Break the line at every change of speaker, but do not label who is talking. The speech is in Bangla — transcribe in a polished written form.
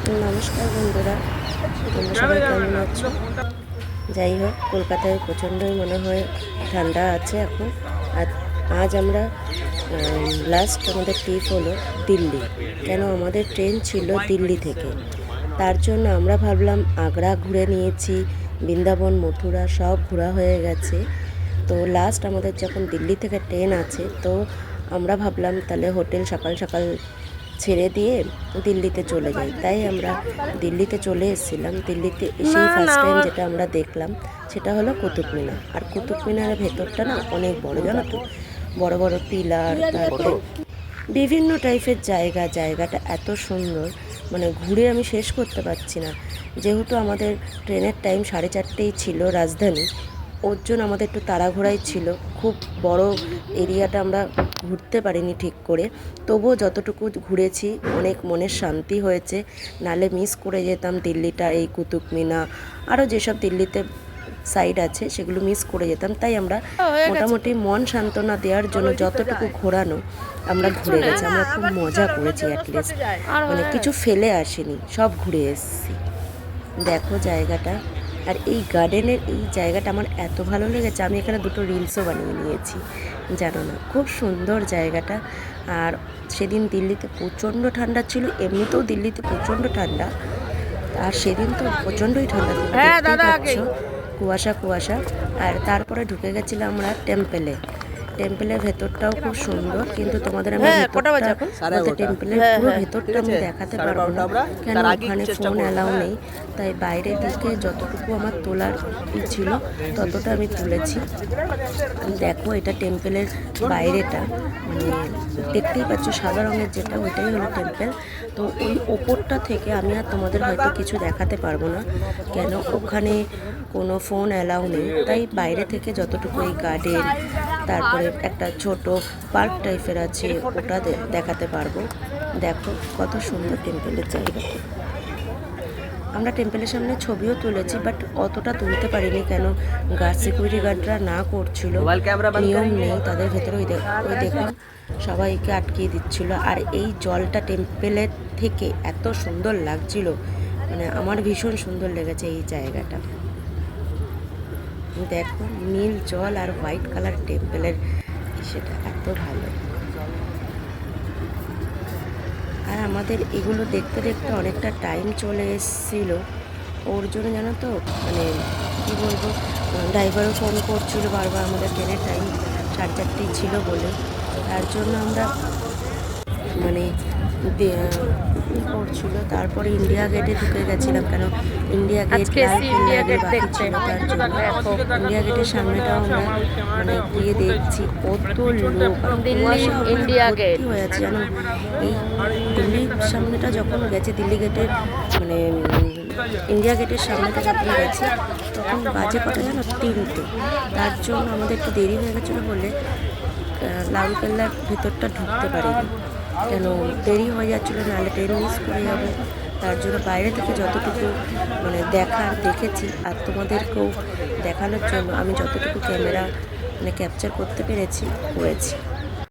নমস্কার বন্ধুরা, তোমরা সবাই কেমন আছো? যাই হোক, কলকাতায় প্রচণ্ডই মনে হয় ঠান্ডা আছে এখন। আর আজ আমরা লাস্ট আমাদের ট্রিপ হলো দিল্লি। কেন আমাদের ট্রেন ছিল দিল্লি থেকে, তার জন্য আমরা ভাবলাম আগ্রা ঘুরে নিয়েছি, বৃন্দাবন মথুরা সব ঘোরা হয়ে গেছে। তো লাস্ট আমাদের যখন দিল্লি থেকে ট্রেন আছে, তো আমরা ভাবলাম তাহলে হোটেল সকাল সকাল ছেড়ে দিয়ে দিল্লিতে চলে যাই। তাই আমরা দিল্লিতে চলে এসেছিলাম। দিল্লিতে এসেই ফার্স্ট টাইম যেটা আমরা দেখলাম সেটা হলো কুতুব মিনার। আর কুতুব মিনারের ভেতরটা না অনেক বড়, জানো তো, বড় বড় পিলার, তারপরে বিভিন্ন টাইপের জায়গাটা এত সুন্দর, মানে ঘুরে আমি শেষ করতে পারছি না। যেহেতু আমাদের ট্রেনের টাইম 4:30ই ছিল রাজধানী, ওর জন্য আমাদের একটু তাড়াঘোড়াই ছিল। খুব বড় এরিয়াটা আমরা ঘুরতে পারিনি ঠিক করে, তবুও যতটুকু ঘুরেছি অনেক মনের শান্তি হয়েছে। নালে মিস করে যেতাম দিল্লিটা, এই কুতুব মিনার আরও যেসব দিল্লিতে সাইড আছে সেগুলো মিস করে যেতাম। তাই আমরা মোটামুটি মন সান্ত্বনা দেওয়ার জন্য যতটুকু ঘোরানো আমরা ঘুরে গেছি। আমরা খুব মজা করেছি, অ্যাটলিস্ট মানে কিছু ফেলে আসিনি, সব ঘুরে এসেছি। দেখো জায়গাটা, আর এই গার্ডেনের এই জায়গাটা আমার এত ভালো লেগেছে, আমি এখানে দুটো রিলসও বানিয়ে নিয়েছি, জানো না, খুব সুন্দর জায়গাটা। আর সেদিন দিল্লিতে প্রচণ্ড ঠান্ডা ছিল, এমনিতেও দিল্লিতে প্রচণ্ড ঠান্ডা, আর সেদিন তো প্রচণ্ডই ঠান্ডা ছিল, দেখতেই পাচ্ছ, কুয়াশা। আর তারপরে ঢুকে গেছিলাম আমরা টেম্পেলের ভেতরটাও খুব সুন্দর, কিন্তু তোমাদের আমি টেম্পেলের পুরো ভেতরটা আমি দেখাতে পারবো না, কেন ওখানে ফোন অ্যালাউ নেই। তাই বাইরে দিকে যতটুকু আমার তোলার ছিল ততটা আমি তুলেছি। দেখো, এটা টেম্পেলের বাইরেটা, মানে দেখতেই পাচ্ছ সাদা রঙের যেটা, ওইটাই হলো টেম্পেল। তো ওই ওপরটা থেকে আমি আর তোমাদের হয়তো কিছু দেখাতে পারবো না, কেন ওখানে কোনো ফোন অ্যালাউ নেই। তাই বাইরে থেকে যতটুকু এই গার্ডেন, তারপরে একটা ছোট পার্ক টাইপের আছে, ওটা দেখাতে পারবো। দেখো কত সুন্দর টেম্পেলের জায়গাটা। আমরা টেম্পেলের সামনে ছবিও তুলেছি, বাট অতটা তুলতে পারিনি, কেন সিকিউরিটি গার্ডরা না করছিল, নিয়ম নেই তাদের ভেতরে। ওই দেখুন সবাইকে আটকিয়ে দিচ্ছিল। আর এই জলটা টেম্পেলের থেকে এত সুন্দর লাগছিল, মানে আমার ভীষণ সুন্দর লেগেছে এই জায়গাটা। দেখো নীল জল আর হোয়াইট কালার টেম্পেলের, সেটা এত ভালো। আর আমাদের এগুলো দেখতে দেখতে অনেকটা টাইম চলে এসেছিল, ওর জন্য জানো তো, মানে কী বলবো, ড্রাইভারও ফোন করছিল বারবার, আমাদের ট্রেনের টাইম 4:30 ছিল বলে। তার জন্য আমরা মানে করছিল। তারপরে ইন্ডিয়া গেটে ঢুকে গেছিলাম, কেন ইন্ডিয়া গেট বাকি ছিল, তার জন্য ইন্ডিয়া গেটের সামনেটাও আমরা মানে গিয়ে দেখছি কত লোক, ইন্ডিয়া গেট হয়েছে জানো। এই দিল্লির সামনেটা যখন গেছে, দিল্লি গেটের মানে ইন্ডিয়া গেটের সামনেটা যখন গেছে, তখন বাজে কটা জানো, 3টে। তার জন্য আমাদের একটু দেরি হয়ে গেছিলো বলে লালকেল্লার ভেতরটা ঢুকতে পারিনি, কেন দেরি হয়ে যাচ্ছিলো, নাহলে ট্রেন মিস করে যাবো। তার জন্য বাইরে থেকে যতটুকু মানে দেখেছি, আর তোমাদেরকেও দেখানোর জন্য আমি যতটুকু ক্যামেরা মানে ক্যাপচার করতে পেরেছি করেছি।